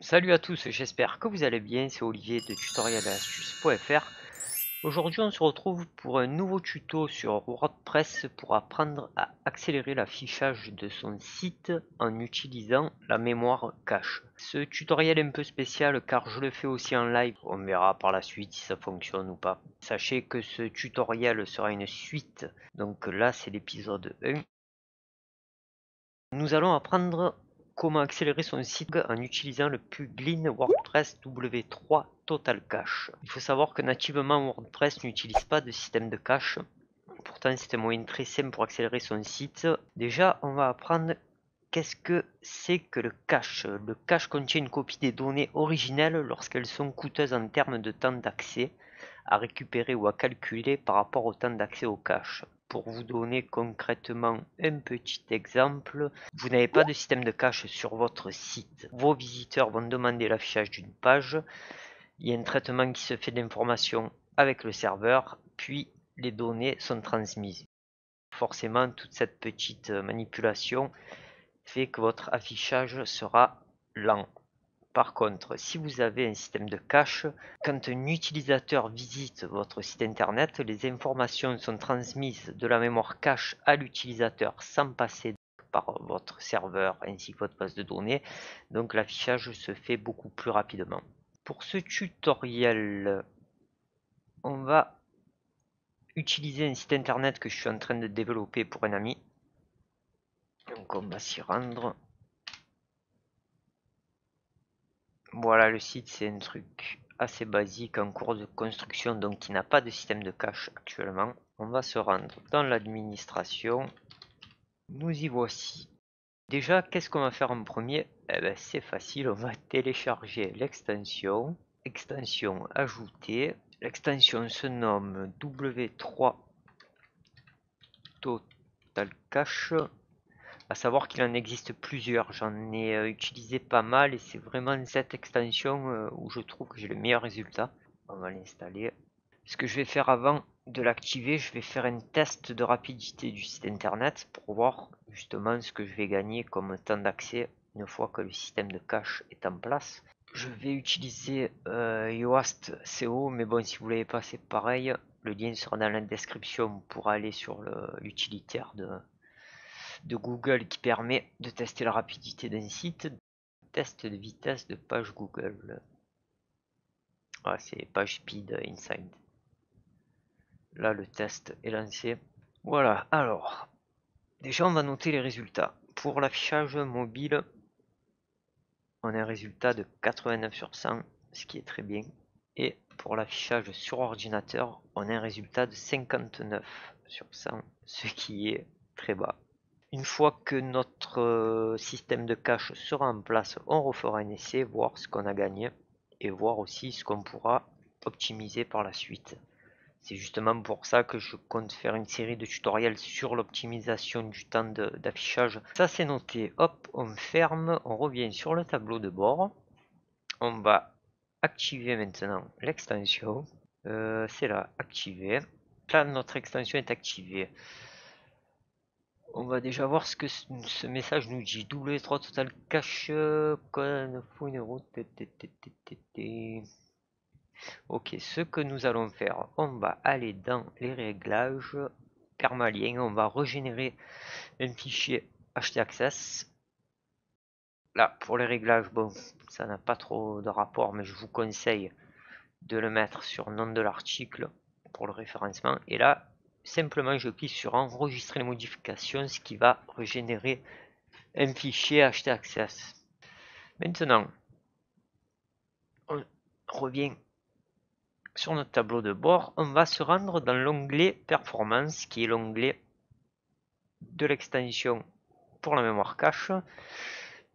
Salut à tous, j'espère que vous allez bien, c'est Olivier de tutorialastuces.fr. Aujourd'hui on se retrouve pour un nouveau tuto sur WordPress pour apprendre à accélérer l'affichage de son site en utilisant la mémoire cache. Ce tutoriel est un peu spécial car je le fais aussi en live, on verra par la suite si ça fonctionne ou pas. Sachez que ce tutoriel sera une suite, donc là c'est l'épisode 1. Nous allons apprendre comment accélérer son site en utilisant le plugin WordPress W3 Total Cache. Il faut savoir que nativement WordPress n'utilise pas de système de cache. Pourtant c'est un moyen très simple pour accélérer son site. Déjà on va apprendre qu'est-ce que c'est que le cache. Le cache contient une copie des données originelles lorsqu'elles sont coûteuses en termes de temps d'accès à récupérer ou à calculer par rapport au temps d'accès au cache. Pour vous donner concrètement un petit exemple, vous n'avez pas de système de cache sur votre site. Vos visiteurs vont demander l'affichage d'une page. Il y a un traitement qui se fait d'informations avec le serveur, puis les données sont transmises. Forcément, toute cette petite manipulation fait que votre affichage sera lent. Par contre, si vous avez un système de cache, quand un utilisateur visite votre site internet, les informations sont transmises de la mémoire cache à l'utilisateur sans passer par votre serveur ainsi que votre base de données. Donc l'affichage se fait beaucoup plus rapidement. Pour ce tutoriel, on va utiliser un site internet que je suis en train de développer pour un ami. Donc on va s'y rendre. Voilà, le site, c'est un truc assez basique en cours de construction, donc qui n'a pas de système de cache actuellement. On va se rendre dans l'administration. Nous y voici. Déjà, qu'est-ce qu'on va faire en premier? Eh ben, c'est facile, on va télécharger l'extension. Extension ajoutée. L'extension se nomme W3 Total Cache. À savoir qu'il en existe plusieurs, j'en ai utilisé pas mal et c'est vraiment cette extension où je trouve que j'ai le meilleur résultat. On va l'installer. Ce que je vais faire avant de l'activer, je vais faire un test de rapidité du site internet pour voir justement ce que je vais gagner comme temps d'accès une fois que le système de cache est en place. Je vais utiliser Yoast CO, mais bon, si vous ne l'avez pas, c'est pareil. Le lien sera dans la description pour aller sur l'utilitaire de Google qui permet de tester la rapidité d'un site. Test de vitesse de page Google. Ah, c'est page speed inside. Là, le test est lancé. Voilà, alors, déjà, on va noter les résultats. Pour l'affichage mobile, on a un résultat de 89 sur 100, ce qui est très bien. Et pour l'affichage sur ordinateur, on a un résultat de 59 sur 100, ce qui est très bas. Une fois que notre système de cache sera en place, on refera un essai, voir ce qu'on a gagné et voir aussi ce qu'on pourra optimiser par la suite. C'est justement pour ça que je compte faire une série de tutoriels sur l'optimisation du temps d'affichage. Ça c'est noté, hop, on ferme, on revient sur le tableau de bord. On va activer maintenant l'extension. C'est là, activé. Là, notre extension est activée. On va déjà voir ce que ce message nous dit. W3 Total Cache, une route. Ok, ce que nous allons faire, on va aller dans les réglages, permalien, on va régénérer un fichier htaccess. Là, pour les réglages, bon, ça n'a pas trop de rapport, mais je vous conseille de le mettre sur nom de l'article pour le référencement. Et là, simplement, je clique sur enregistrer les modifications, ce qui va régénérer un fichier htaccess. Maintenant, on revient sur notre tableau de bord, on va se rendre dans l'onglet Performance, qui est l'onglet de l'extension pour la mémoire cache.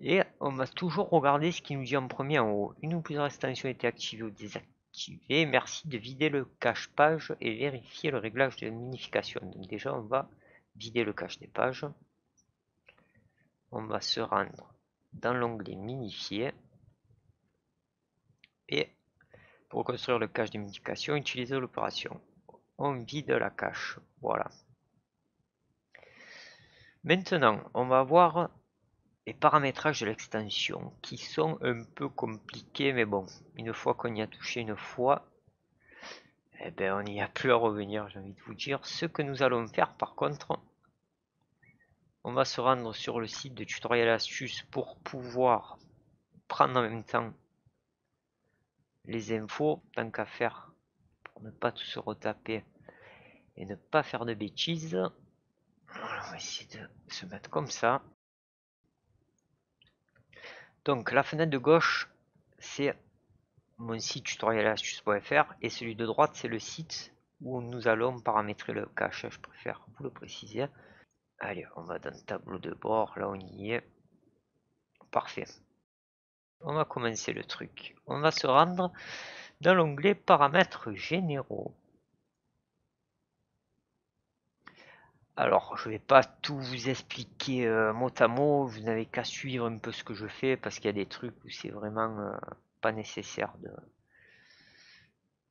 Et on va toujours regarder ce qui nous dit en premier en haut. Une ou plusieurs extensions étaient activées ou désactivées. Merci de vider le cache page et vérifier le réglage de minification. Donc déjà, on va vider le cache des pages. On va se rendre dans l'onglet minifier. Et pour construire le cache de minification, utiliser l'opération. On vide la cache. Voilà. Maintenant, on va voir et paramétrage de l'extension qui sont un peu compliqués, mais bon, une fois qu'on y a touché une fois, eh ben on n'y a plus à revenir, j'ai envie de vous dire. Ce que nous allons faire par contre, on va se rendre sur le site de Tutoriel Astuces pour pouvoir prendre en même temps les infos, tant qu'à faire, pour ne pas tout se retaper et ne pas faire de bêtises. Alors, on va essayer de se mettre comme ça. Donc la fenêtre de gauche, c'est mon site tutorielastuces.fr et celui de droite, c'est le site où nous allons paramétrer le cache. Je préfère vous le préciser. Allez, on va dans le tableau de bord, là on y est. Parfait. On va commencer le truc. On va se rendre dans l'onglet paramètres généraux. Alors, je vais pas tout vous expliquer mot à mot, vous n'avez qu'à suivre un peu ce que je fais parce qu'il y a des trucs où c'est vraiment pas nécessaire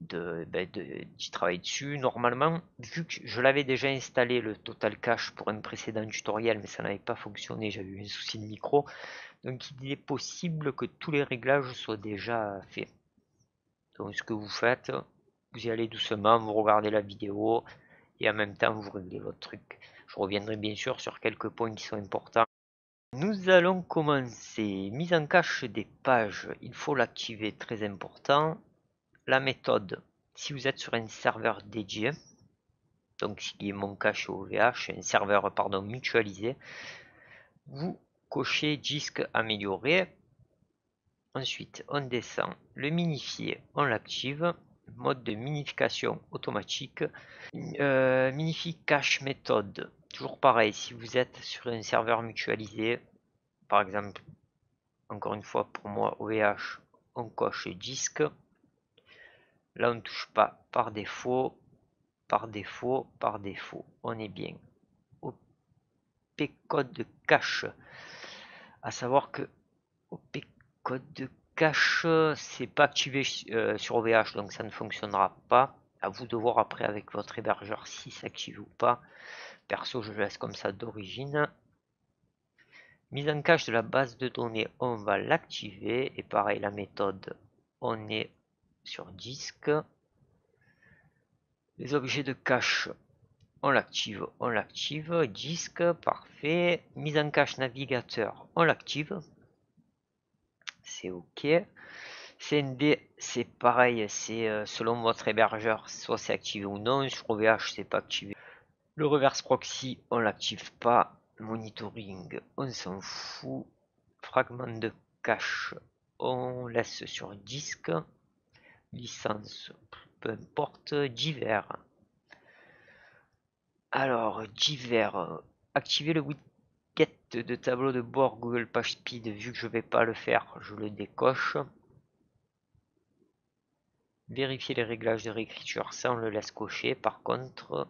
d'y travailler dessus. Normalement, vu que je l'avais déjà installé le Total Cache pour un précédent tutoriel, mais ça n'avait pas fonctionné, j'avais eu un souci de micro, donc il est possible que tous les réglages soient déjà faits. Donc ce que vous faites, vous y allez doucement, vous regardez la vidéo et en même temps vous réglez votre truc. Je reviendrai bien sûr sur quelques points qui sont importants. Nous allons commencer. Mise en cache des pages, il faut l'activer, très important. La méthode, si vous êtes sur un serveur dédié, donc ce qui est mon cas chez OVH, un serveur pardon, mutualisé, vous cochez disque amélioré. Ensuite, on descend. Le minifier, on l'active. Mode de minification automatique. Minify cache méthode. Toujours pareil, si vous êtes sur un serveur mutualisé, par exemple, encore une fois pour moi OVH, on coche disque. Là, on ne touche pas par défaut, par défaut, par défaut. On est bien. OP code de cache. À savoir que OP code de cache, c'est pas activé sur OVH, donc ça ne fonctionnera pas. À vous de voir après avec votre hébergeur si c'est activé ou pas. Perso, je laisse comme ça d'origine. Mise en cache de la base de données, on va l'activer. Et pareil, la méthode, on est sur disque. Les objets de cache, on l'active, disque, parfait. Mise en cache navigateur, on l'active. C'est OK. CND, c'est pareil, c'est selon votre hébergeur, soit c'est activé ou non. Sur OVH, c'est pas activé. Le reverse proxy, on l'active pas. Monitoring, on s'en fout. Fragment de cache, on laisse sur disque. Licence, peu importe. Divers. Alors, divers. Activer le widget de tableau de bord Google PageSpeed. Vu que je vais pas le faire, je le décoche. Vérifier les réglages de réécriture, ça on le laisse cocher. Par contre,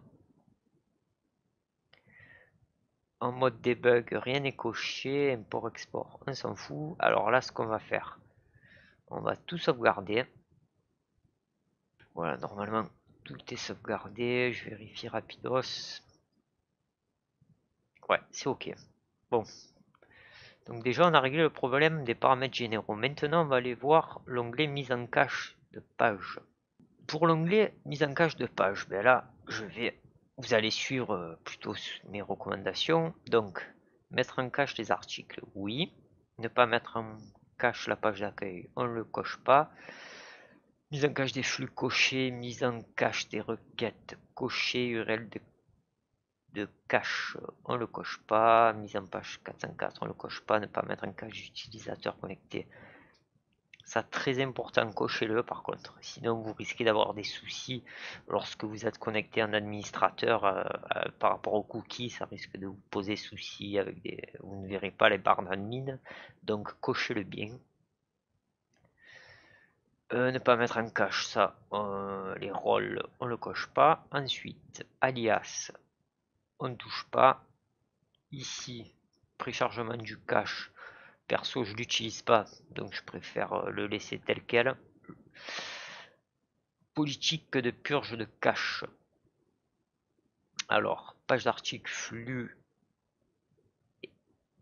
en mode debug, rien n'est coché. Import-export, on s'en fout. Alors là, ce qu'on va faire, on va tout sauvegarder. Voilà, normalement, tout est sauvegardé. Je vérifie rapidos. Ouais, c'est OK. Bon. Donc déjà, on a réglé le problème des paramètres généraux. Maintenant, on va aller voir l'onglet mise en cache de page. Pour l'onglet mise en cache de page, ben là, vous allez suivre plutôt mes recommandations. Donc, mettre en cache les articles, oui. Ne pas mettre en cache la page d'accueil, on ne le coche pas. Mise en cache des flux cochés, mise en cache des requêtes cochées, URL de cache, on le coche pas. Mise en page 404, on le coche pas. Ne pas mettre en cache d'utilisateur connecté. Ça, très important, cochez-le par contre, sinon vous risquez d'avoir des soucis lorsque vous êtes connecté en administrateur par rapport aux cookies. Ça risque de vous poser souci avec vous ne verrez pas les barres d'admin, donc cochez-le bien. Ne pas mettre en cache, ça, les rôles, on le coche pas. Ensuite, alias, on ne touche pas. Ici, préchargement du cache. Perso, je l'utilise pas, donc je préfère le laisser tel quel. Politique de purge de cache. Alors, page d'article, flux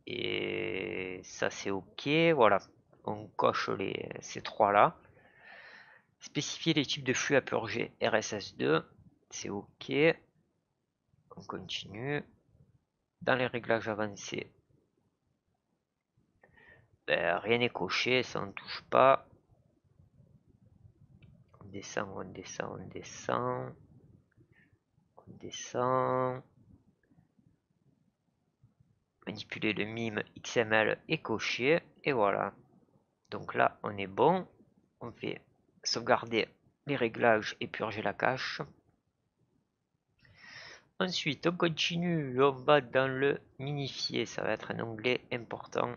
et ça c'est ok, voilà. On coche ces trois là. Spécifier les types de flux à purger RSS2, c'est ok. On continue. Dans les réglages avancés, ben, rien n'est coché, ça on ne touche pas. On descend, on descend, on descend. On descend. Manipuler le mime XML est coché. Et voilà. Donc là, on est bon. On fait sauvegarder les réglages et purger la cache. Ensuite, on continue. On va dans le minifier. Ça va être un onglet important.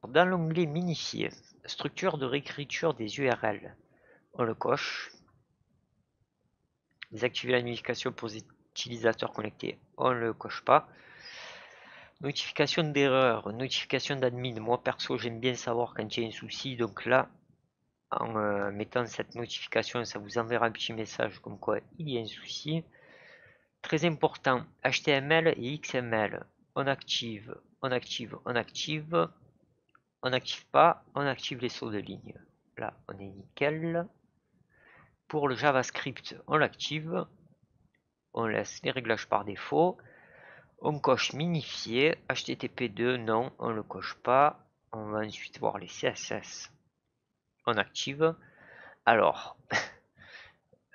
Dans l'onglet minifier, structure de réécriture des URL. On le coche. Désactiver la notification pour les utilisateurs connectés. On le coche pas. Notification d'erreur, notification d'admin. Moi perso j'aime bien savoir quand il y a un souci, donc là en mettant cette notification ça vous enverra un petit message comme quoi il y a un souci. Très important, HTML et XML. On active, on active, on active. On n'active pas, on active les sauts de ligne. Là on est nickel. Pour le JavaScript on l'active. On laisse les réglages par défaut. On coche minifier, HTTP2, non, on ne le coche pas. On va ensuite voir les CSS. On active. Alors,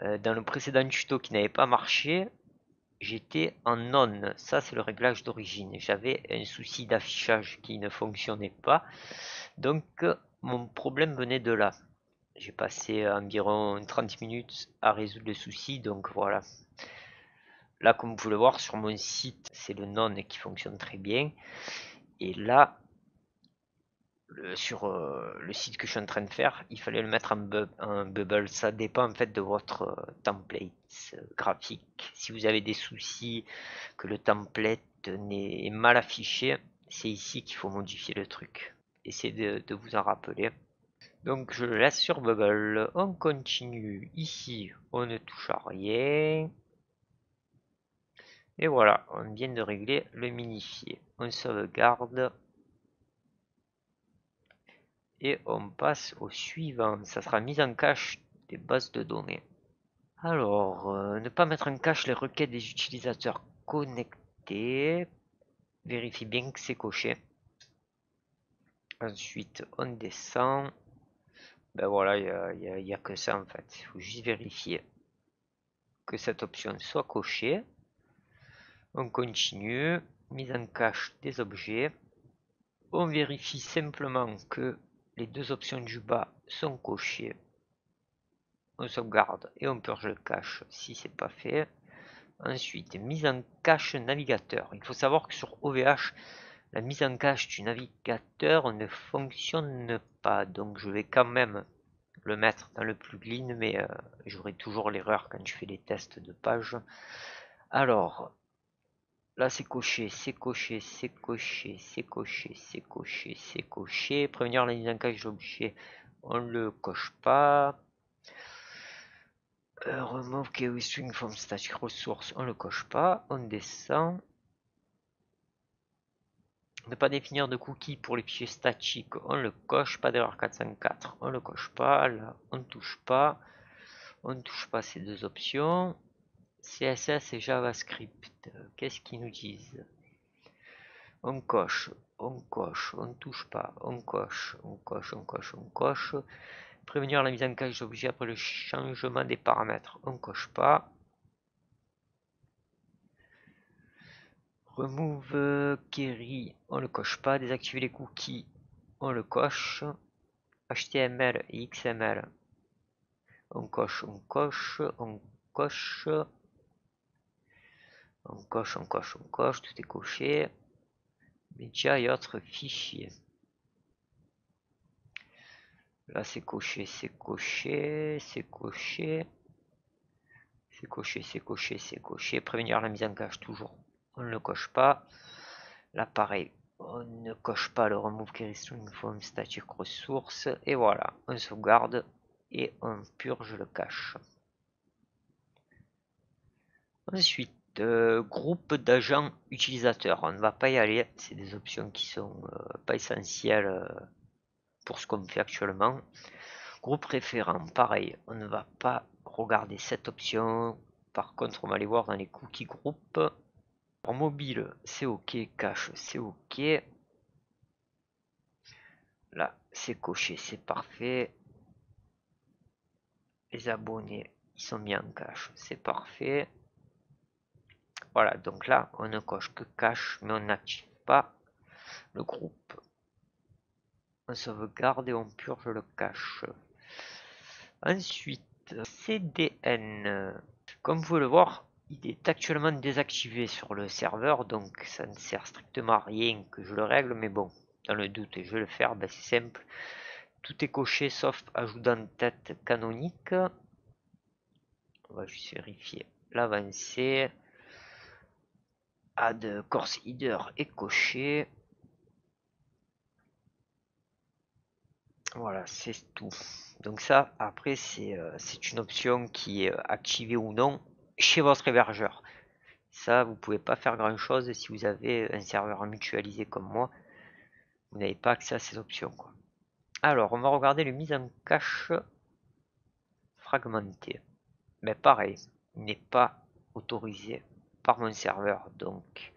dans le précédent tuto qui n'avait pas marché, j'étais en non. Ça, c'est le réglage d'origine. J'avais un souci d'affichage qui ne fonctionnait pas. Donc, mon problème venait de là. J'ai passé environ 30 minutes à résoudre le souci. Donc, voilà. Là, comme vous pouvez le voir sur mon site, c'est le non qui fonctionne très bien. Et là, sur le site que je suis en train de faire, il fallait le mettre en bubble. Ça dépend en fait de votre template graphique. Si vous avez des soucis que le template est mal affiché, c'est ici qu'il faut modifier le truc. Essayez de vous en rappeler. Donc je le laisse sur bubble. On continue. Ici, on ne touche à rien. Et voilà, on vient de régler le minifier. On sauvegarde. Et on passe au suivant. Ça sera mise en cache des bases de données. Alors, ne pas mettre en cache les requêtes des utilisateurs connectés. Vérifie bien que c'est coché. Ensuite, on descend. Ben voilà, il n'y a que ça en fait. Il faut juste vérifier que cette option soit cochée. On continue. Mise en cache des objets. On vérifie simplement que les deux options du bas sont cochées. On sauvegarde et on purge le cache si c'est pas fait. Ensuite, mise en cache navigateur. Il faut savoir que sur OVH, la mise en cache du navigateur ne fonctionne pas. Donc je vais quand même le mettre dans le plugin, mais j'aurai toujours l'erreur quand je fais les tests de page. Alors, là c'est coché, c'est coché, c'est coché, c'est coché, c'est coché, c'est coché. Prévenir la mise en cache d'objet, on ne le coche pas. Remove key string from static resource, on le coche pas, on descend. Ne pas définir de cookies pour les fichiers statiques, on le coche, pas d'erreur 404, on le coche pas, là on ne touche pas. On ne touche pas ces deux options. CSS et JavaScript, qu'est-ce qu'ils nous disent? On coche, on coche, on ne touche pas, on coche, on coche, on coche, on coche. Prévenir la mise en cache d'objets après le changement des paramètres, on coche pas. Remove query, on le coche pas. Désactiver les cookies, on le coche. HTML et XML, on coche, on coche, on coche. On coche, on coche, on coche, tout est coché. Médias et autres fichiers. Là c'est coché, c'est coché, c'est coché. C'est coché, c'est coché, c'est coché. Prévenir la mise en cache toujours. On ne le coche pas. Là pareil, on ne coche pas le remove query string from static resource. Et voilà, on sauvegarde et on purge le cache. Ensuite, de groupe d'agents utilisateurs. On ne va pas y aller, c'est des options qui sont pas essentielles pour ce qu'on fait actuellement. Groupe référent, pareil, on ne va pas regarder cette option. Par contre, on va aller voir dans les cookies group. En mobile, c'est ok, cache, c'est ok. Là, c'est coché, c'est parfait. Les abonnés, ils sont mis en cache, c'est parfait. Voilà, donc là, on ne coche que cache, mais on n'active pas le groupe. On sauvegarde et on purge le cache. Ensuite, CDN. Comme vous pouvez le voir, il est actuellement désactivé sur le serveur, donc ça ne sert strictement à rien que je le règle, mais bon, dans le doute, je vais le faire, ben c'est simple. Tout est coché sauf ajout d'entête canonique. On va juste vérifier l'avancée. Add course header est coché. Voilà, c'est tout. Donc ça, après, c'est une option qui est activée ou non chez votre hébergeur. Ça, vous pouvez pas faire grand chose si vous avez un serveur mutualisé comme moi. Vous n'avez pas accès à ces options, quoi. Alors, on va regarder les mises en cache fragmentées. Mais pareil, il n'est pas autorisé par mon serveur, donc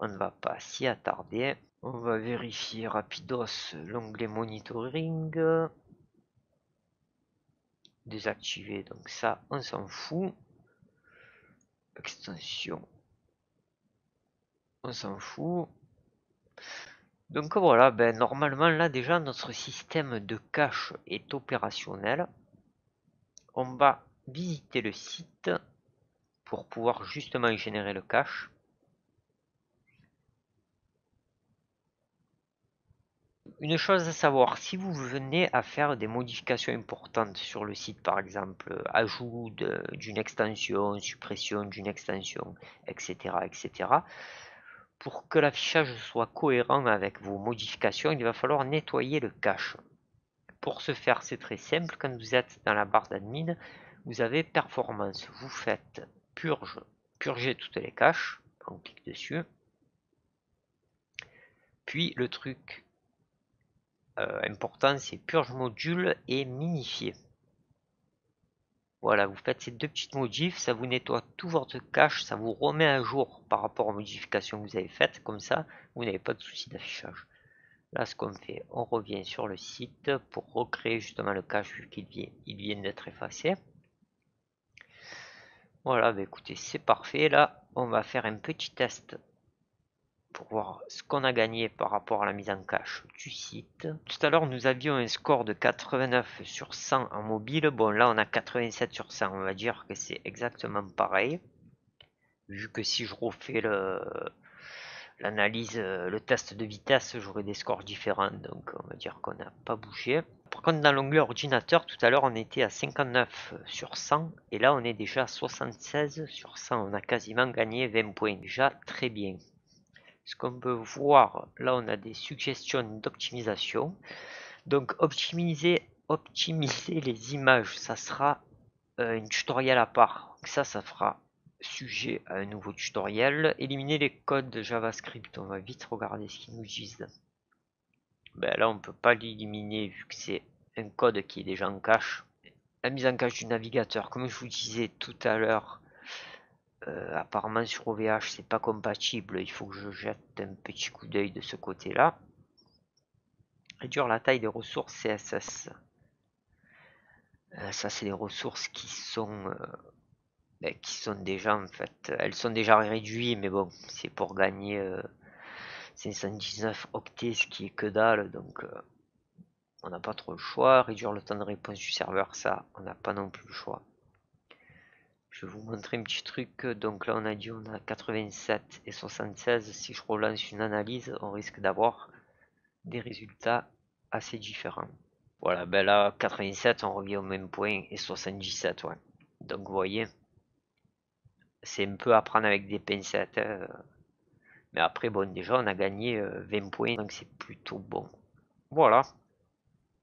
on ne va pas s'y attarder. On va vérifier rapidos l'onglet monitoring. Désactivé, donc ça, on s'en fout. Extension, on s'en fout. Donc voilà, ben normalement là déjà notre système de cache est opérationnel. On va visiter le site pour pouvoir justement générer le cache. Une chose à savoir, si vous venez à faire des modifications importantes sur le site, par exemple ajout d'une extension, suppression d'une extension, etc., etc., pour que l'affichage soit cohérent avec vos modifications, il va falloir nettoyer le cache. Pour ce faire, c'est très simple. Quand vous êtes dans la barre d'admin, vous avez performance. Vous faites purger toutes les caches. On clique dessus. Puis le truc important, c'est purge module et minifier. Voilà, vous faites ces deux petites modifs, ça vous nettoie tout votre cache, ça vous remet à jour par rapport aux modifications que vous avez faites. Comme ça, vous n'avez pas de souci d'affichage. Là, ce qu'on fait, on revient sur le site pour recréer justement le cache vu qu'il vient d'être effacé. Voilà, bah écoutez, c'est parfait. Là, on va faire un petit test pour voir ce qu'on a gagné par rapport à la mise en cache du site. Tout à l'heure, nous avions un score de 89 sur 100 en mobile. Bon, là, on a 87 sur 100. On va dire que c'est exactement pareil. Vu que si je refais l'analyse, le test de vitesse, j'aurai des scores différents. Donc, on va dire qu'on n'a pas bougé. Par contre, dans l'onglet ordinateur, tout à l'heure, on était à 59 sur 100. Et là, on est déjà à 76 sur 100. On a quasiment gagné 20 points. Déjà, très bien. Ce qu'on peut voir, là, on a des suggestions d'optimisation. Donc, optimiser les images, ça sera une tutoriel à part. Ça fera sujet à un nouveau tutoriel. Éliminer les codes JavaScript. On va vite regarder ce qu'ils nous disent. Ben là, on peut pas l'éliminer vu que c'est un code qui est déjà en cache. La mise en cache du navigateur, comme je vous disais tout à l'heure, apparemment sur OVH c'est pas compatible. Il faut que je jette un petit coup d'œil de ce côté-là. Réduire la taille des ressources CSS. Ça, c'est des ressources qui sont déjà en fait, elles sont déjà réduites, mais bon, c'est pour gagner 519 octets, ce qui est que dalle, donc on n'a pas trop le choix. Réduire le temps de réponse du serveur, ça, on n'a pas non plus le choix. Je vais vous montrer un petit truc. Donc là, on a dit on a 87 et 76. Si je relance une analyse, on risque d'avoir des résultats assez différents. Voilà, ben là, 87, on revient au même point et 77, ouais. Donc vous voyez, c'est un peu à prendre avec des pincettes. Mais après, bon, déjà, on a gagné 20 points, donc c'est plutôt bon. Voilà.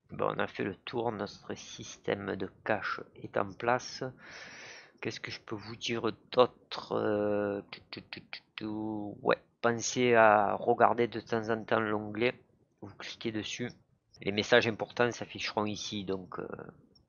Ben, on a fait le tour, notre système de cache est en place. Qu'est-ce que je peux vous dire d'autre? Ouais, pensez à regarder de temps en temps l'onglet. Vous cliquez dessus. Les messages importants s'afficheront ici, donc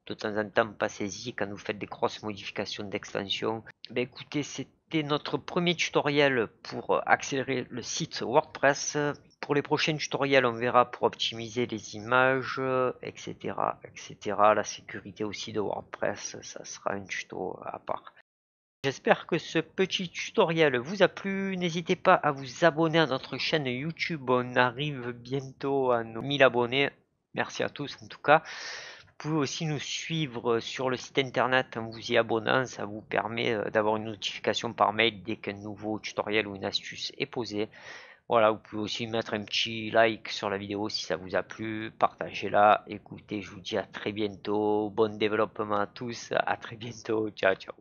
de temps en temps, passez-y quand vous faites des grosses modifications d'extension. Ben écoutez, c'était notre premier tutoriel pour accélérer le site WordPress. Pour les prochains tutoriels, on verra pour optimiser les images, etc., etc. La sécurité aussi de WordPress, ça sera un tuto à part. J'espère que ce petit tutoriel vous a plu. N'hésitez pas à vous abonner à notre chaîne YouTube. On arrive bientôt à nos 1000 abonnés. Merci à tous en tout cas. Vous pouvez aussi nous suivre sur le site internet en vous y abonnant. Ça vous permet d'avoir une notification par mail dès qu'un nouveau tutoriel ou une astuce est posé. Voilà, vous pouvez aussi mettre un petit like sur la vidéo si ça vous a plu. Partagez-la. Écoutez, je vous dis à très bientôt. Bon développement à tous. À très bientôt. Ciao, ciao.